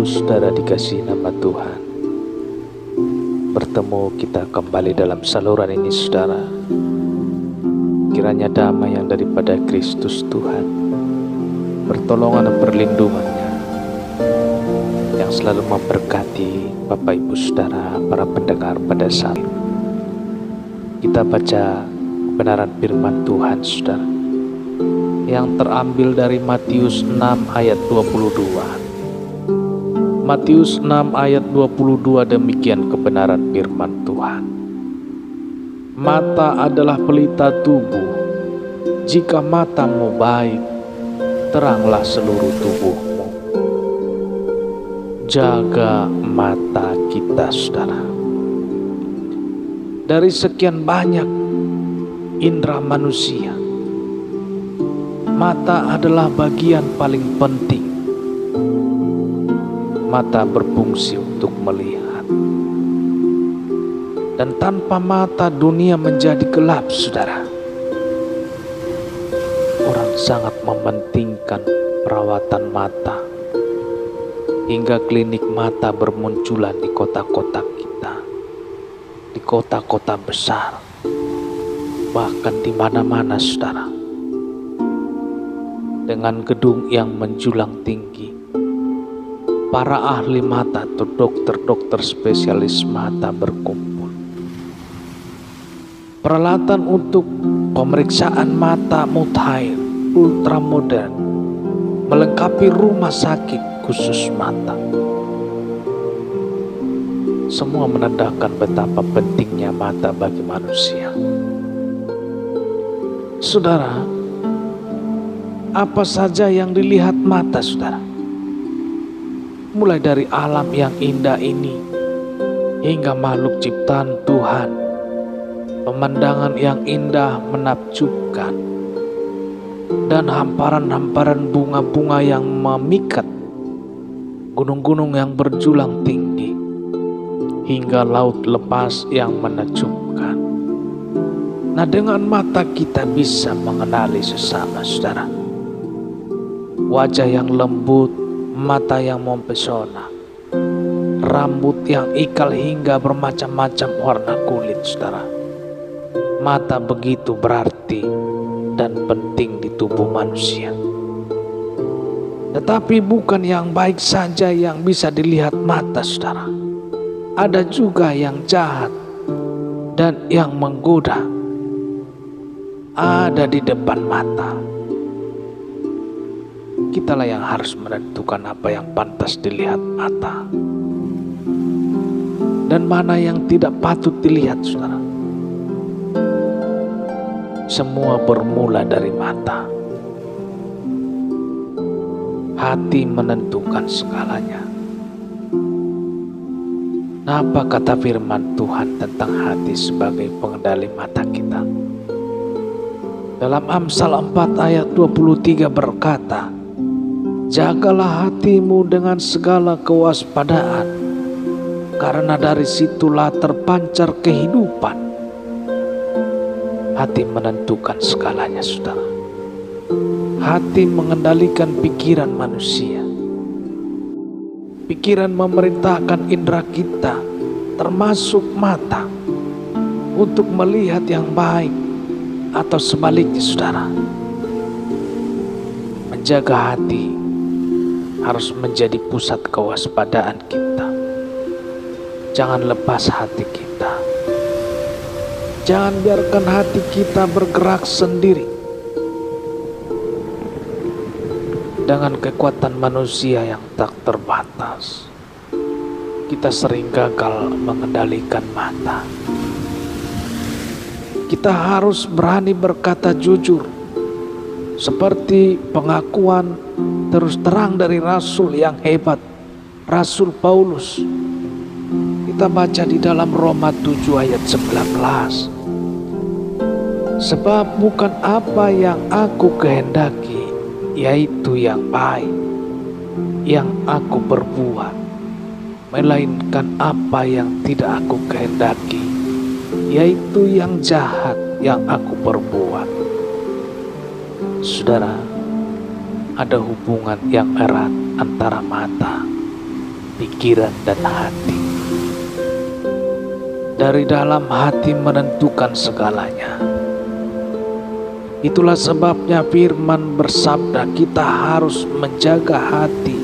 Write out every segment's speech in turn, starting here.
Ibu saudara dikasihi nama Tuhan, bertemu kita kembali dalam saluran ini saudara. Kiranya damai yang daripada Kristus Tuhan, pertolongan dan perlindungannya yang selalu memberkati Bapak Ibu saudara, para pendengar pada saat ini. Kita baca kebenaran firman Tuhan saudara, yang terambil dari Matius 6 ayat 22. Matius 6 ayat 22, demikian kebenaran firman Tuhan. Mata adalah pelita tubuh. Jika matamu baik, teranglah seluruh tubuhmu. Jaga mata kita saudara. Dari sekian banyak indera manusia, mata adalah bagian paling penting. Mata berfungsi untuk melihat, dan tanpa mata dunia menjadi gelap saudara. Orang sangat mementingkan perawatan mata, hingga klinik mata bermunculan di kota-kota kita, di kota-kota besar, bahkan di mana-mana saudara, dengan gedung yang menjulang tinggi. Para ahli mata atau dokter-dokter spesialis mata berkumpul. Peralatan untuk pemeriksaan mata mutakhir ultramodern melengkapi rumah sakit khusus mata. Semua menandakan betapa pentingnya mata bagi manusia. Saudara, apa saja yang dilihat mata saudara? Mulai dari alam yang indah ini hingga makhluk ciptaan Tuhan, pemandangan yang indah menakjubkan, dan hamparan-hamparan bunga-bunga yang memikat, gunung-gunung yang berjulang tinggi, hingga laut lepas yang menakjubkan. Nah, dengan mata kita bisa mengenali sesama saudara. Wajah yang lembut, mata yang mempesona, rambut yang ikal hingga bermacam-macam warna kulit saudara. Mata begitu berarti dan penting di tubuh manusia. Tetapi bukan yang baik saja yang bisa dilihat mata saudara. Ada juga yang jahat dan yang menggoda ada di depan mata. Kitalah yang harus menentukan apa yang pantas dilihat mata dan mana yang tidak patut dilihat saudara. Semua bermula dari mata. Hati menentukan segalanya. Nah, apa kata firman Tuhan tentang hati sebagai pengendali mata kita? Dalam Amsal 4 ayat 23 berkata, jagalah hatimu dengan segala kewaspadaan, karena dari situlah terpancar kehidupan. Hati menentukan segalanya saudara. Hati mengendalikan pikiran manusia. Pikiran memerintahkan indera kita, termasuk mata, untuk melihat yang baik atau sebaliknya saudara. Menjaga hati harus menjadi pusat kewaspadaan kita. Jangan lepas hati kita. Jangan biarkan hati kita bergerak sendiri dengan kekuatan manusia yang tak terbatas. Kita sering gagal mengendalikan mata. Kita harus berani berkata jujur, seperti pengakuan terus terang dari Rasul yang hebat, Rasul Paulus. Kita baca di dalam Roma 7 ayat 19. Sebab bukan apa yang aku kehendaki, yaitu yang baik, yang aku perbuat, melainkan apa yang tidak aku kehendaki, yaitu yang jahat yang aku perbuat. Saudara, ada hubungan yang erat antara mata pikiran dan hati. Dari dalam hati menentukan segalanya. Itulah sebabnya firman bersabda kita harus menjaga hati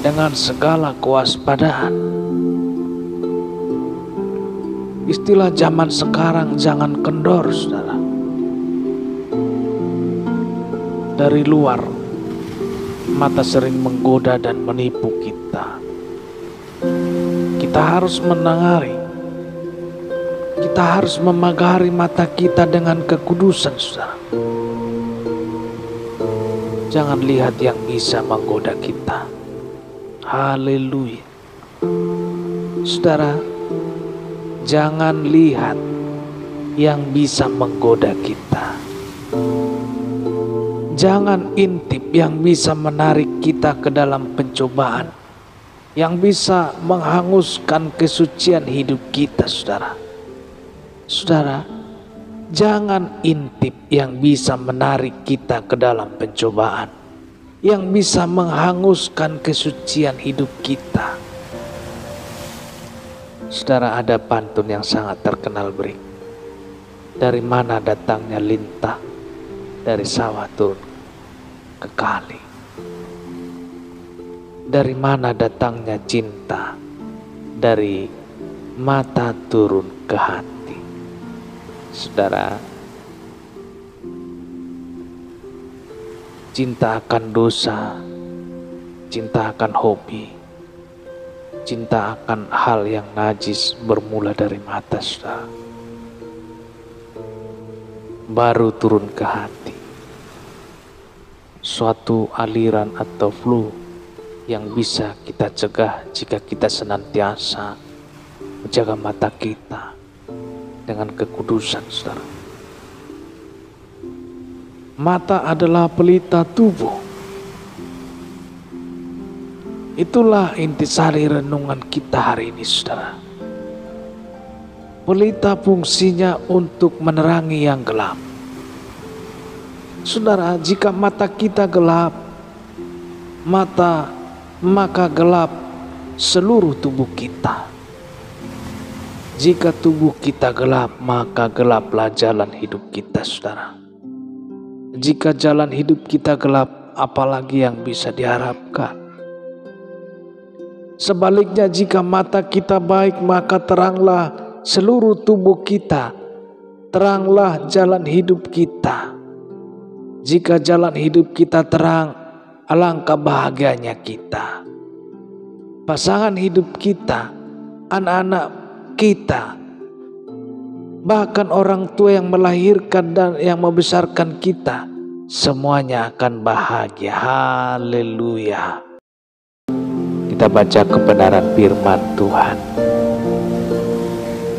dengan segala kewaspadaan. Istilah zaman sekarang, jangan kendor, saudara. Dari luar, mata sering menggoda dan menipu kita. Kita harus menengari. Kita harus memagari mata kita dengan kekudusan, saudara. Jangan lihat yang bisa menggoda kita. Haleluya. Saudara, jangan lihat yang bisa menggoda kita. Jangan intip yang bisa menarik kita ke dalam pencobaan, yang bisa menghanguskan kesucian hidup kita, saudara. Saudara, jangan intip yang bisa menarik kita ke dalam pencobaan, yang bisa menghanguskan kesucian hidup kita. Saudara, ada pantun yang sangat terkenal berikut. Dari mana datangnya lintah, dari sawah turun ke kali. Dari mana datangnya cinta, dari mata turun ke hati. Saudara, cinta akan dosa, cinta akan hobi, cinta akan hal yang najis bermula dari mata, saudara. Baru turun ke hati. Suatu aliran atau flow yang bisa kita cegah jika kita senantiasa menjaga mata kita dengan kekudusan, saudara. Mata adalah pelita tubuh. Itulah intisari renungan kita hari ini, saudara. Pelita fungsinya untuk menerangi yang gelap. Saudara, jika mata kita gelap, maka gelap seluruh tubuh kita. Jika tubuh kita gelap, maka gelaplah jalan hidup kita, saudara. Jika jalan hidup kita gelap, apalagi yang bisa diharapkan? Sebaliknya, jika mata kita baik, maka teranglah seluruh tubuh kita. Teranglah jalan hidup kita. Jika jalan hidup kita terang, alangkah bahagianya kita. Pasangan hidup kita, anak-anak kita, bahkan orang tua yang melahirkan dan yang membesarkan kita, semuanya akan bahagia. Haleluya. Kita baca kebenaran firman Tuhan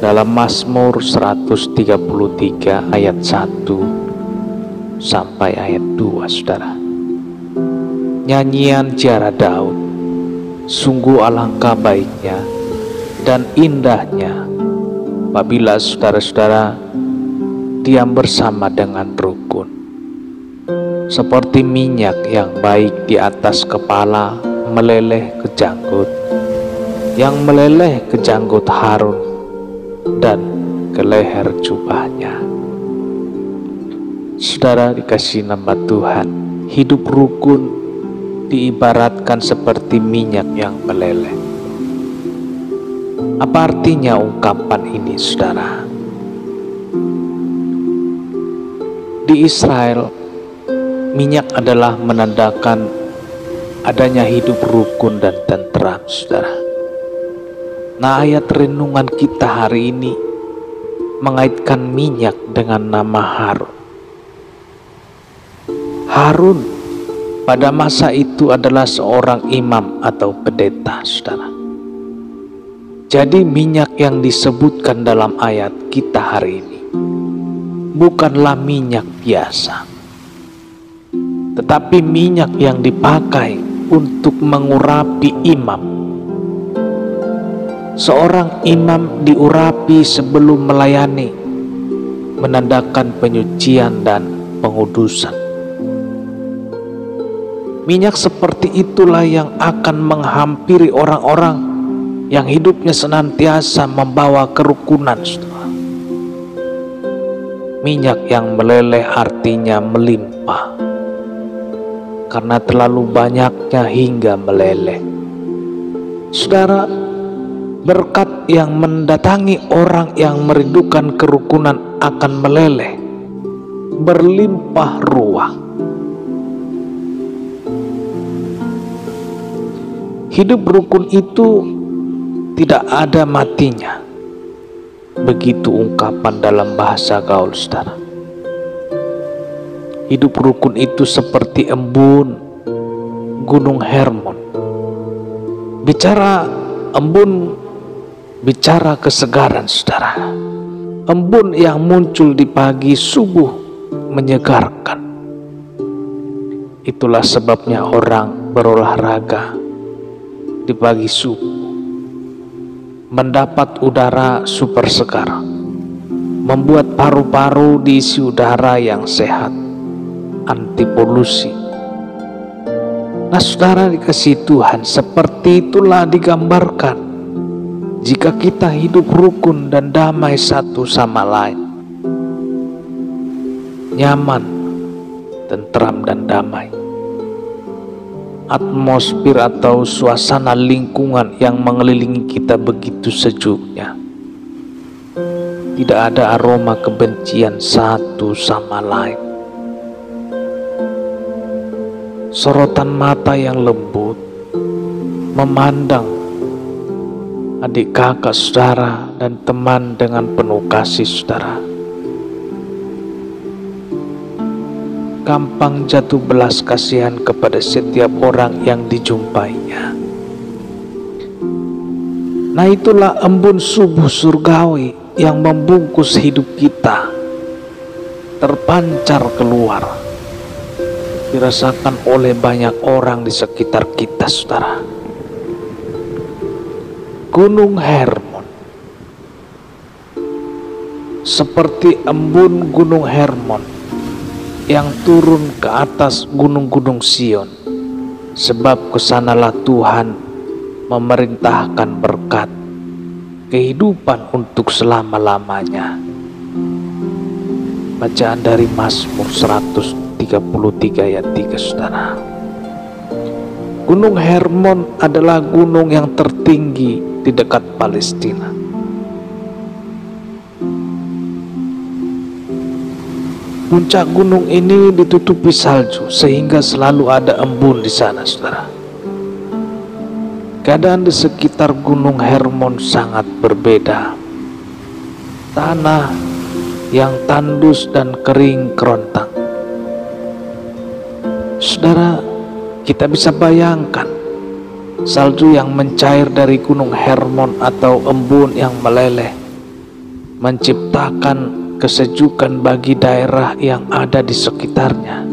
dalam Mazmur 133 ayat 1 sampai ayat 2, saudara. Nyanyian Ziarah Daud. Sungguh alangkah baiknya dan indahnya apabila saudara-saudara diam bersama dengan rukun, seperti minyak yang baik di atas kepala meleleh ke janggut, yang meleleh ke janggut Harun dan ke leher jubahnya. Saudara dikasih nama Tuhan, hidup rukun diibaratkan seperti minyak yang meleleh. Apa artinya ungkapan ini, saudara? Di Israel, minyak adalah menandakan adanya hidup rukun dan tentram, saudara. Nah, ayat renungan kita hari ini mengaitkan minyak dengan nama Harun. Harun pada masa itu adalah seorang imam atau pendeta, saudara. Jadi minyak yang disebutkan dalam ayat kita hari ini bukanlah minyak biasa, tetapi minyak yang dipakai untuk mengurapi imam. Seorang imam diurapi sebelum melayani, menandakan penyucian dan pengudusan. Minyak seperti itulah yang akan menghampiri orang-orang yang hidupnya senantiasa membawa kerukunan, saudara. Minyak yang meleleh artinya melimpah, karena terlalu banyaknya hingga meleleh. Saudara, berkat yang mendatangi orang yang merindukan kerukunan akan meleleh, berlimpah ruah. Hidup rukun itu tidak ada matinya. Begitu ungkapan dalam bahasa gaul, saudara. Hidup rukun itu seperti embun Gunung Hermon. Bicara embun, bicara kesegaran, saudara. Embun yang muncul di pagi subuh menyegarkan. Itulah sebabnya orang berolahraga di pagi subuh, mendapat udara super segar, membuat paru-paru diisi udara yang sehat, anti polusi. Nah, saudara dikasih Tuhan, seperti itulah digambarkan jika kita hidup rukun dan damai satu sama lain, nyaman, tentram dan damai. Atmosfer atau suasana lingkungan yang mengelilingi kita begitu sejuknya. Tidak ada aroma kebencian satu sama lain. Sorotan mata yang lembut memandang adik kakak saudara dan teman dengan penuh kasih, saudara. Gampang jatuh belas kasihan kepada setiap orang yang dijumpainya. Nah, itulah embun subuh surgawi yang membungkus hidup kita, terpancar keluar, dirasakan oleh banyak orang di sekitar kita, saudara. Gunung Hermon seperti embun Gunung Hermon yang turun ke atas gunung-gunung Sion, sebab kesanalah Tuhan memerintahkan berkat kehidupan untuk selama-lamanya. Bacaan dari Mazmur 133 ayat 3, saudara. Gunung Hermon adalah gunung yang tertinggi di dekat Palestina. Puncak gunung ini ditutupi salju sehingga selalu ada embun di sana, saudara. Keadaan di sekitar Gunung Hermon sangat berbeda. Tanah yang tandus dan kering kerontang. Saudara, kita bisa bayangkan salju yang mencair dari Gunung Hermon atau embun yang meleleh menciptakan kesejukan bagi daerah yang ada di sekitarnya.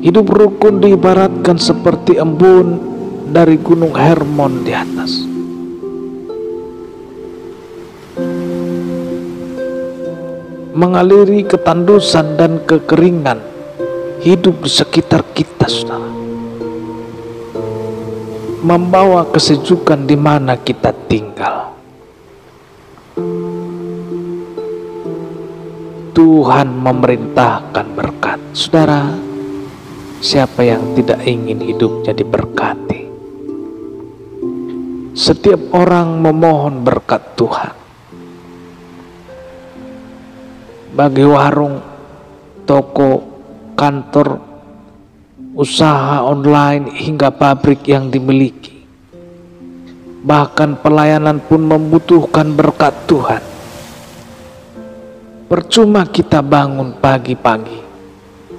Hidup rukun diibaratkan seperti embun dari Gunung Hermon di atas. Mengaliri ketandusan dan kekeringan hidup di sekitar kita, saudara. Membawa kesejukan di mana kita tinggal. Tuhan memerintahkan berkat. Saudara, siapa yang tidak ingin hidupnya diberkati? Setiap orang memohon berkat Tuhan. Bagi warung, toko, kantor, usaha online hingga pabrik yang dimiliki. Bahkan pelayanan pun membutuhkan berkat Tuhan. Percuma kita bangun pagi-pagi,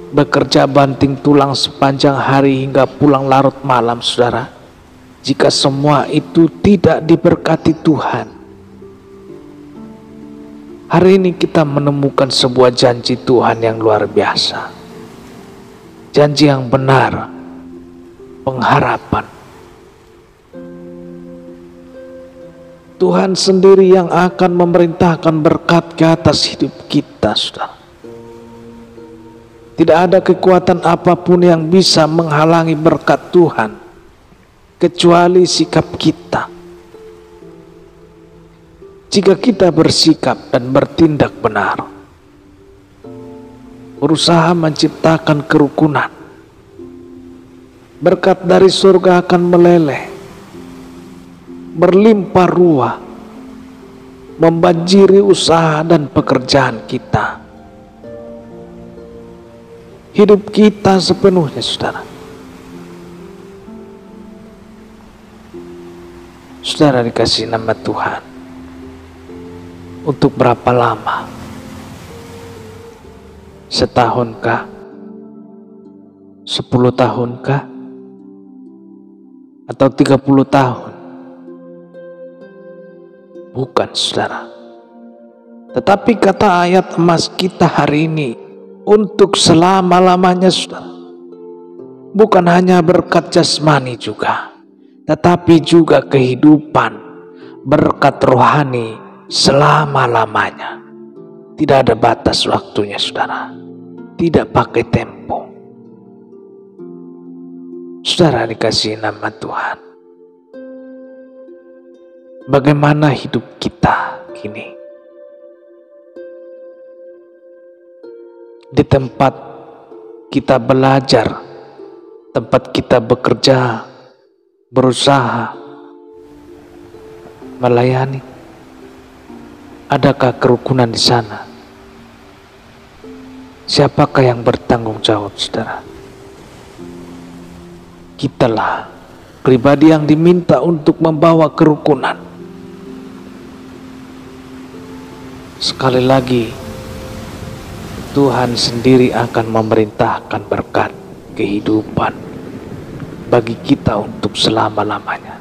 bekerja banting tulang sepanjang hari hingga pulang larut malam, saudara, jika semua itu tidak diberkati Tuhan. Hari ini kita menemukan sebuah janji Tuhan yang luar biasa. Janji yang benar, pengharapan. Tuhan sendiri yang akan memerintahkan berkat ke atas hidup kita, saudara. Tidak ada kekuatan apapun yang bisa menghalangi berkat Tuhan kecuali sikap kita. Jika kita bersikap dan bertindak benar, berusaha menciptakan kerukunan, berkat dari surga akan meleleh, berlimpah ruah, membanjiri usaha dan pekerjaan kita. Hidup kita sepenuhnya, saudara. Saudara dikasih nama Tuhan. Untuk berapa lama? Setahunkah? 10 tahunkah? Atau 30 tahun? Bukan, saudara. Tetapi kata ayat emas kita hari ini, untuk selama-lamanya, saudara. Bukan hanya berkat jasmani juga, tetapi juga kehidupan, berkat rohani selama-lamanya. Tidak ada batas waktunya, saudara. Tidak pakai tempo. Saudara dikasih nama Tuhan. Bagaimana hidup kita kini? Di tempat kita belajar, tempat kita bekerja, berusaha, melayani, adakah kerukunan di sana? Siapakah yang bertanggung jawab, saudara? Kitalah pribadi yang diminta untuk membawa kerukunan. Sekali lagi, Tuhan sendiri akan memerintahkan berkat kehidupan bagi kita untuk selama-lamanya.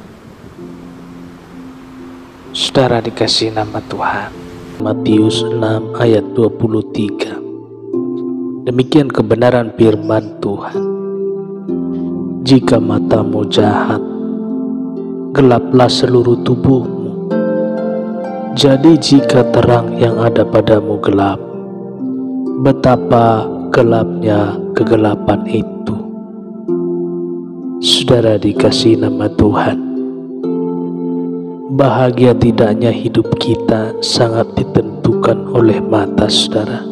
Saudara dikasih nama Tuhan. Matius 6 ayat 23. Demikian kebenaran firman Tuhan. Jika matamu jahat, gelaplah seluruh tubuhmu. Jadi jika terang yang ada padamu gelap, betapa gelapnya kegelapan itu. Saudara dikasih nama Tuhan. Bahagia tidaknya hidup kita sangat ditentukan oleh mata, saudara.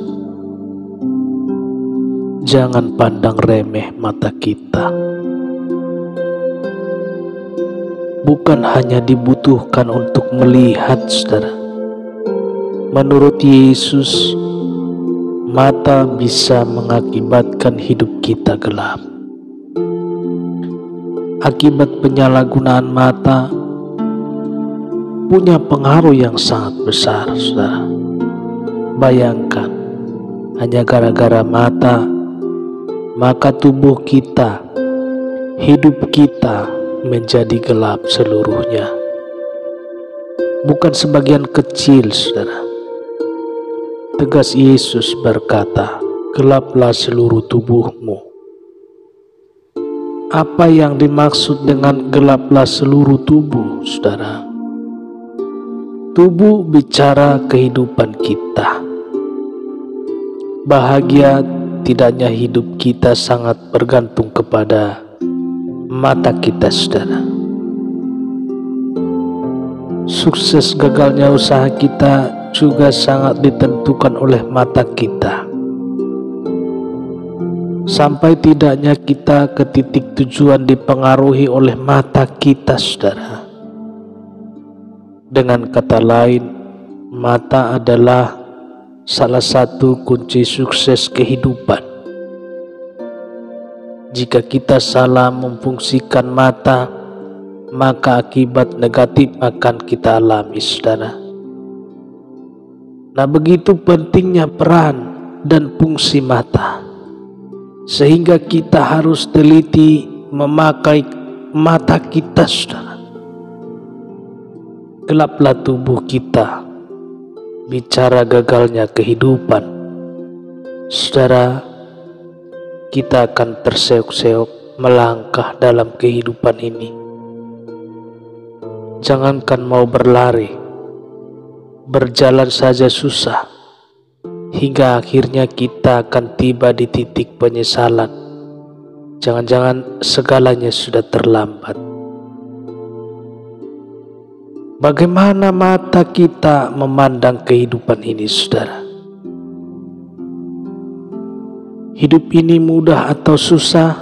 Jangan pandang remeh mata kita. Bukan hanya dibutuhkan untuk melihat, saudara. Menurut Yesus, mata bisa mengakibatkan hidup kita gelap. Akibat penyalahgunaan mata punya pengaruh yang sangat besar, saudara. Bayangkan, hanya gara-gara mata, maka tubuh kita, hidup kita menjadi gelap seluruhnya. Bukan sebagian kecil, saudara. Tegas Yesus berkata, gelaplah seluruh tubuhmu. Apa yang dimaksud dengan gelaplah seluruh tubuh, saudara? Tubuh bicara kehidupan kita. Bahagia tidaknya hidup kita sangat bergantung kepada mata kita, saudara. Sukses gagalnya usaha kita juga sangat ditentukan oleh mata kita. Sampai tidaknya kita ke titik tujuan dipengaruhi oleh mata kita, saudara. Dengan kata lain, mata adalah salah satu kunci sukses kehidupan. Jika kita salah memfungsikan mata, maka akibat negatif akan kita alami, saudara. Nah, begitu pentingnya peran dan fungsi mata, sehingga kita harus teliti memakai mata kita, saudara. Gelaplah tubuh kita, bicara gagalnya kehidupan. Saudara, kita akan terseok-seok melangkah dalam kehidupan ini. Jangankan mau berlari, berjalan saja susah. hingga akhirnya kita akan tiba di titik penyesalan. Jangan-jangan segalanya sudah terlambat. Bagaimana mata kita memandang kehidupan ini, saudara? Hidup ini mudah atau susah?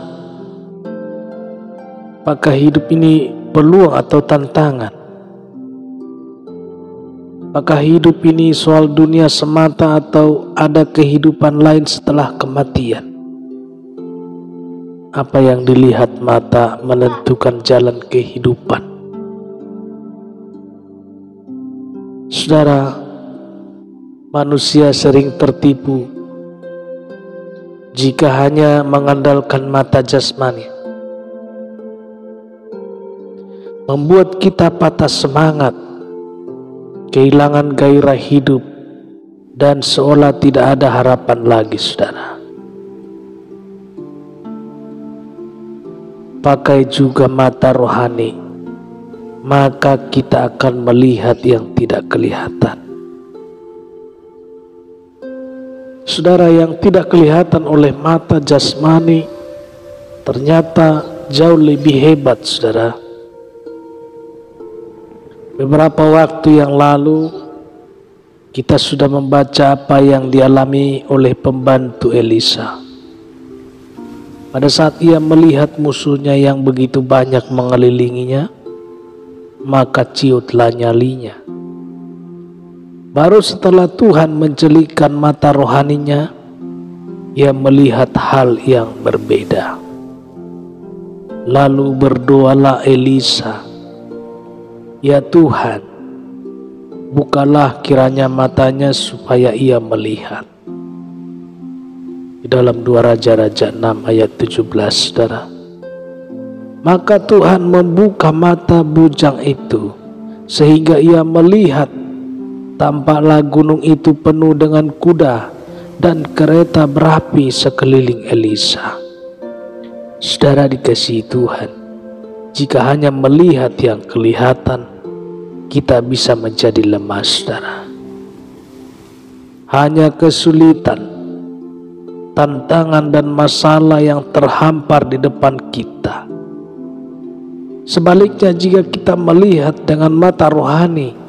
Apakah hidup ini peluang atau tantangan? Apakah hidup ini soal dunia semata atau ada kehidupan lain setelah kematian? Apa yang dilihat mata menentukan jalan kehidupan. Saudara, manusia sering tertipu jika hanya mengandalkan mata jasmani, membuat kita patah semangat, kehilangan gairah hidup, dan seolah tidak ada harapan lagi, saudara. Pakai juga mata rohani, maka kita akan melihat yang tidak kelihatan. Saudara, yang tidak kelihatan oleh mata jasmani ternyata jauh lebih hebat, saudara. Beberapa waktu yang lalu kita sudah membaca apa yang dialami oleh pembantu Elisa. Pada saat ia melihat musuhnya yang begitu banyak mengelilinginya, maka ciutlah nyalinya. Baru setelah Tuhan mencelikkan mata rohaninya, ia melihat hal yang berbeda. Lalu berdoalah Elisa, "Ya Tuhan, bukalah kiranya matanya supaya ia melihat." Di dalam 2 Raja-Raja 6 ayat 17, saudara. Maka Tuhan membuka mata bujang itu sehingga ia melihat. Tampaklah gunung itu penuh dengan kuda dan kereta berapi sekeliling Elisa. Saudara dikasihi Tuhan, jika hanya melihat yang kelihatan, kita bisa menjadi lemah, saudara. Hanya kesulitan, tantangan dan masalah yang terhampar di depan kita. Sebaliknya, jika kita melihat dengan mata rohani,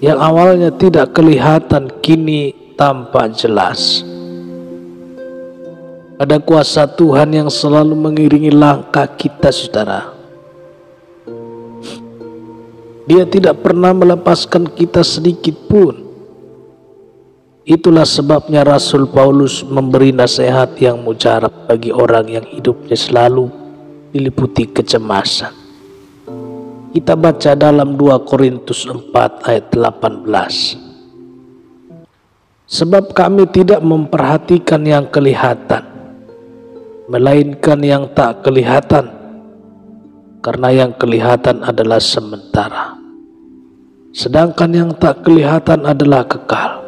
yang awalnya tidak kelihatan kini tampak jelas. Ada kuasa Tuhan yang selalu mengiringi langkah kita, saudara. Dia tidak pernah melepaskan kita sedikit pun. Itulah sebabnya Rasul Paulus memberi nasihat yang mujarab bagi orang yang hidupnya selalu diliputi kecemasan. Kita baca dalam 2 Korintus 4 ayat 18. Sebab kami tidak memperhatikan yang kelihatan, melainkan yang tak kelihatan, karena yang kelihatan adalah sementara, sedangkan yang tak kelihatan adalah kekal.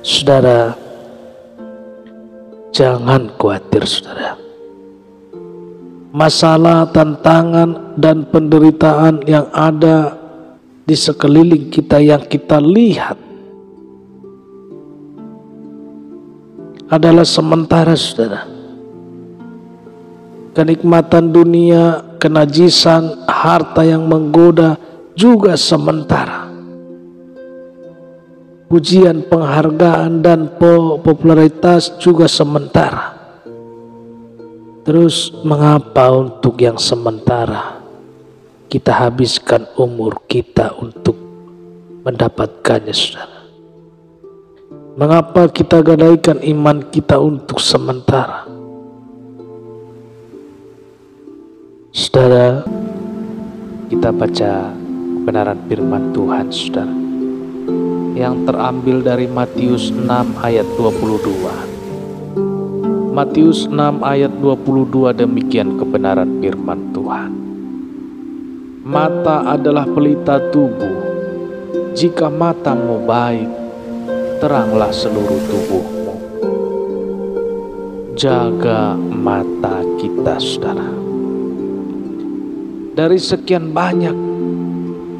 Saudara, jangan khawatir, saudara. Masalah, tantangan, dan penderitaan yang ada di sekeliling kita yang kita lihat adalah sementara, saudara. Kenikmatan dunia, kenajisan, harta yang menggoda juga sementara. Pujian, penghargaan, dan popularitas juga sementara. Terus mengapa untuk yang sementara kita habiskan umur kita untuk mendapatkannya, saudara? Mengapa kita gadaikan iman kita untuk sementara? Saudara, kita baca kebenaran firman Tuhan, saudara, yang terambil dari Matius 6 ayat 22. Matius 6 ayat 22, demikian kebenaran firman Tuhan. Mata adalah pelita tubuh. Jika matamu baik, teranglah seluruh tubuhmu. Jaga mata kita, saudara. Dari sekian banyak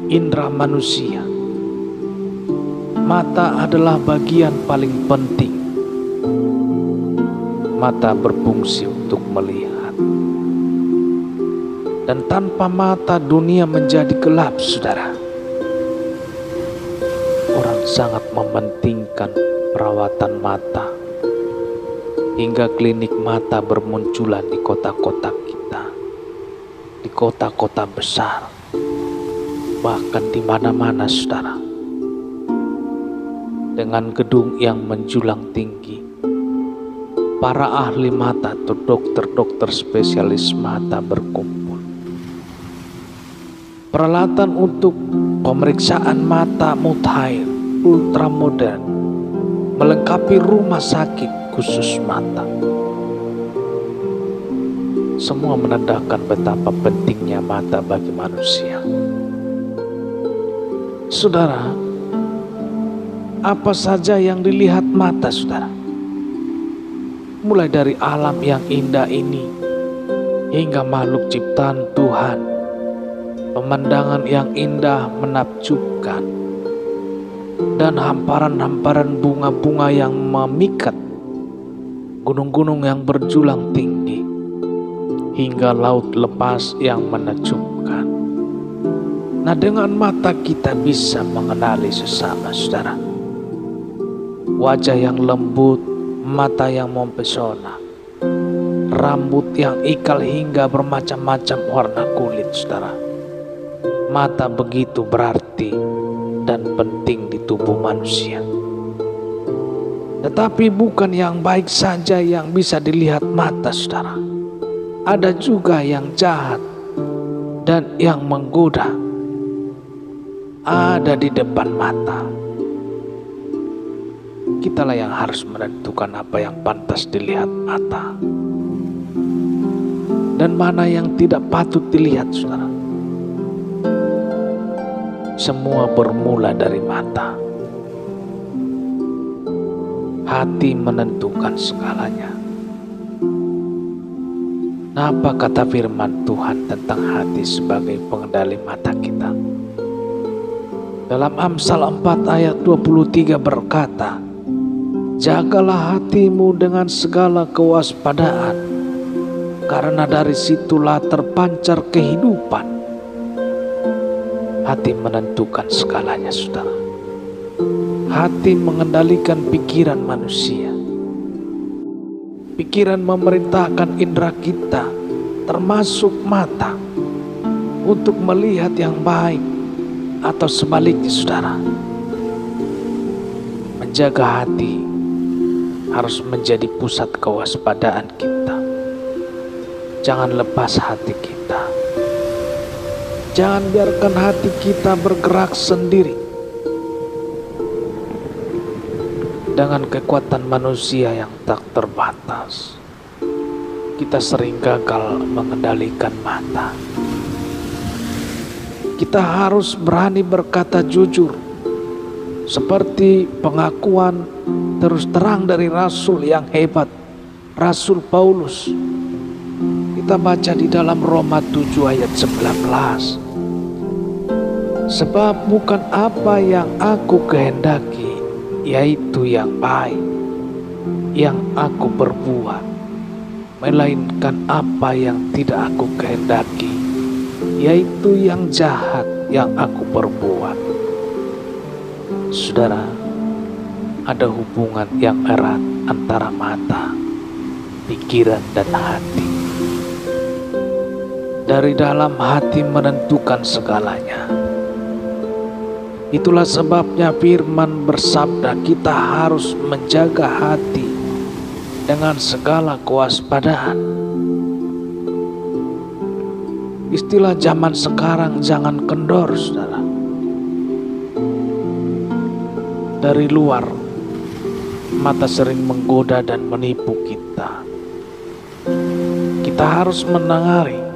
indera manusia, Mata adalah bagian paling penting. Mata berfungsi untuk melihat. Dan tanpa mata dunia menjadi gelap, saudara. Orang sangat mementingkan perawatan mata. Hingga klinik mata bermunculan di kota-kota kita. Di kota-kota besar. Bahkan di mana-mana, saudara. Dengan gedung yang menjulang tinggi, para ahli mata atau dokter-dokter spesialis mata berkumpul. Peralatan untuk pemeriksaan mata mutakhir ultramodern melengkapi rumah sakit khusus mata. Semua menandakan betapa pentingnya mata bagi manusia. Saudara, apa saja yang dilihat mata, saudara? Mulai dari alam yang indah ini hingga makhluk ciptaan Tuhan, pemandangan yang indah menakjubkan, dan hamparan-hamparan bunga-bunga yang memikat, gunung-gunung yang berjulang tinggi, hingga laut lepas yang menakjubkan. Nah, dengan mata kita bisa mengenali sesama, saudara. Wajah yang lembut, mata yang mempesona, rambut yang ikal hingga bermacam-macam warna kulit, saudara. Mata begitu berarti dan penting di tubuh manusia. Tetapi bukan yang baik saja yang bisa dilihat mata, saudara. Ada juga yang jahat dan yang menggoda. Ada di depan mata. Kitalah yang harus menentukan apa yang pantas dilihat mata dan mana yang tidak patut dilihat, saudara. Semua bermula dari mata. Hati menentukan segalanya. Nah, apa kata firman Tuhan tentang hati sebagai pengendali mata kita? Dalam Amsal 4 ayat 23 berkata, "Jagalah hatimu dengan segala kewaspadaan, karena dari situlah terpancar kehidupan." Hati menentukan segalanya, saudara. Hati mengendalikan pikiran manusia. Pikiran memerintahkan indera kita, termasuk mata, untuk melihat yang baik atau sebaliknya, saudara. Menjaga hati harus menjadi pusat kewaspadaan kita. Jangan lepas hati kita. Jangan biarkan hati kita bergerak sendiri. Dengan kekuatan manusia yang tak terbatas, kita sering gagal mengendalikan mata. Kita harus berani berkata jujur, seperti pengakuan terus terang dari Rasul yang hebat, Rasul Paulus. Kita baca di dalam Roma 7 ayat 19. Sebab bukan apa yang aku kehendaki, yaitu yang baik, yang aku berbuat, melainkan apa yang tidak aku kehendaki, yaitu yang jahat yang aku perbuat. Saudara, ada hubungan yang erat antara mata, pikiran, dan hati. Dari dalam hati menentukan segalanya. Itulah sebabnya firman bersabda kita harus menjaga hati dengan segala kewaspadaan. Istilah zaman sekarang, jangan kendor, saudara. Dari luar, mata sering menggoda dan menipu kita. Kita harus menangari.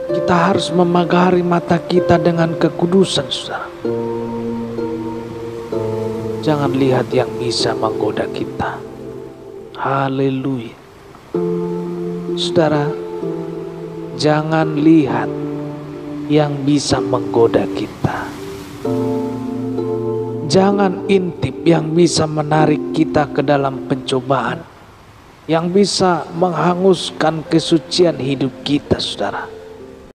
Kita harus memagari mata kita dengan kekudusan, saudara. Jangan lihat yang bisa menggoda kita. Haleluya. Saudara, jangan lihat yang bisa menggoda kita. Jangan intip yang bisa menarik kita ke dalam pencobaan, yang bisa menghanguskan kesucian hidup kita, saudara.